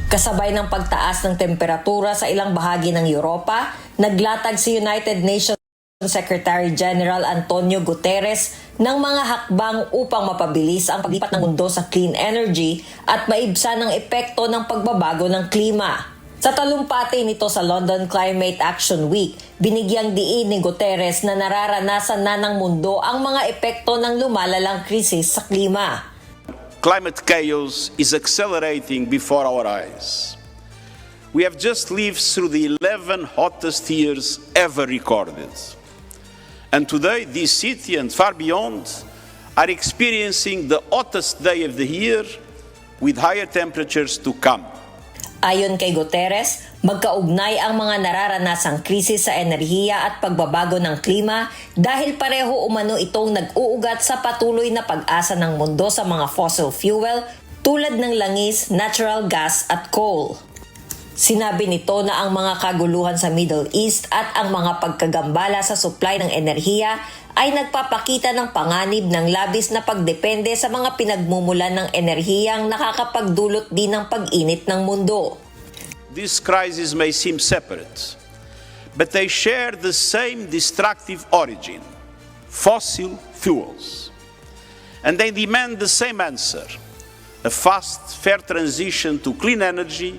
Kasabay ng pagtaas ng temperatura sa ilang bahagi ng Europa, naglatag si United Nations Secretary General Antonio Guterres ng mga hakbang upang mapabilis ang paglipat ng mundo sa clean energy at maibsan ang epekto ng pagbabago ng klima. Sa talumpati nito sa London Climate Action Week, binigyang diin ni Guterres na nararanasan na ng mundo ang mga epekto ng lumalalang krisis sa klima. Climate chaos is accelerating before our eyes. We have just lived through the 11 hottest years ever recorded. And today, this city and far beyond are experiencing the hottest day of the year with higher temperatures to come. Ayon kay Guterres, magkaugnay ang mga nararanasang krisis sa enerhiya at pagbabago ng klima dahil pareho umano itong nag-uugat sa patuloy na pag-asa ng mundo sa mga fossil fuel tulad ng langis, natural gas at coal. Sinabi nito na ang mga kaguluhan sa Middle East at ang mga pagkagambala sa supply ng enerhiya ay nagpapakita ng panganib ng labis na pagdepende sa mga pinagmumulan ng enerhiyang nakakapagdulot din ng pag-init ng mundo. These crises may seem separate, but they share the same destructive origin, fossil fuels. And they demand the same answer, a fast, fair transition to clean energy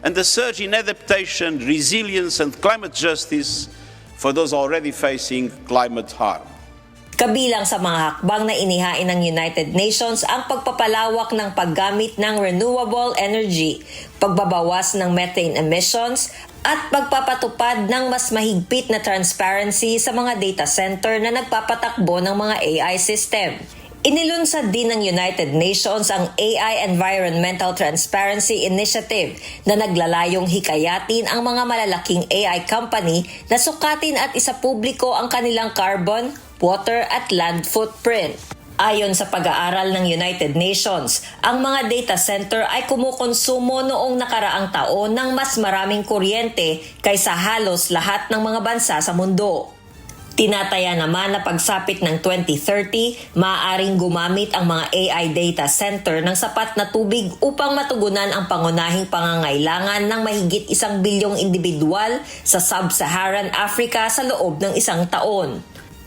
and a surge in adaptation, resilience and climate justice for those already facing climate harm. Kabilang sa mga hakbang na inihain ng United Nations ang pagpapalawak ng paggamit ng renewable energy, pagbabawas ng methane emissions, at pagpapatupad ng mas mahigpit na transparency sa mga data center na nagpapatakbo ng mga AI system. Inilunsad din ng United Nations ang AI Environmental Transparency Initiative na naglalayong hikayatin ang mga malalaking AI company na sukatin at isapubliko ang kanilang carbon, water at land footprint. Ayon sa pag-aaral ng United Nations, ang mga data center ay kumukonsumo noong nakaraang taon ng mas maraming kuryente kaysa halos lahat ng mga bansa sa mundo. Tinataya naman na pagsapit ng 2030, maaaring gumamit ang mga AI data center ng sapat na tubig upang matugunan ang pangunahing pangangailangan ng mahigit 1 bilyong individual sa Sub-Saharan Africa sa loob ng isang taon.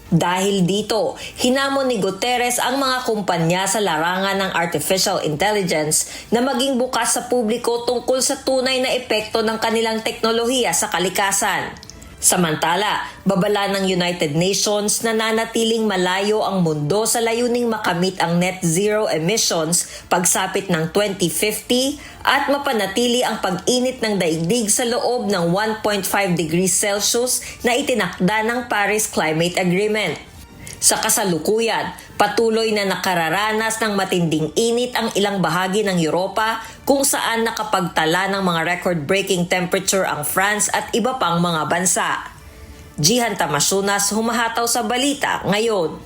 Dahil dito, hinamon ni Guterres ang mga kumpanya sa larangan ng artificial intelligence na maging bukas sa publiko tungkol sa tunay na epekto ng kanilang teknolohiya sa kalikasan. Samantala, babala ng United Nations na nanatiling malayo ang mundo sa layuning makamit ang net zero emissions pagsapit ng 2050 at mapanatili ang pag-init ng daigdig sa loob ng 1.5 degrees Celsius na itinakda ng Paris Climate Agreement. Sa kasalukuyan, patuloy na nakararanas ng matinding init ang ilang bahagi ng Europa kung saan nakapagtala ng mga record-breaking temperature ang France at iba pang mga bansa. Jihan Tamasunas, humahataw sa balita ngayon.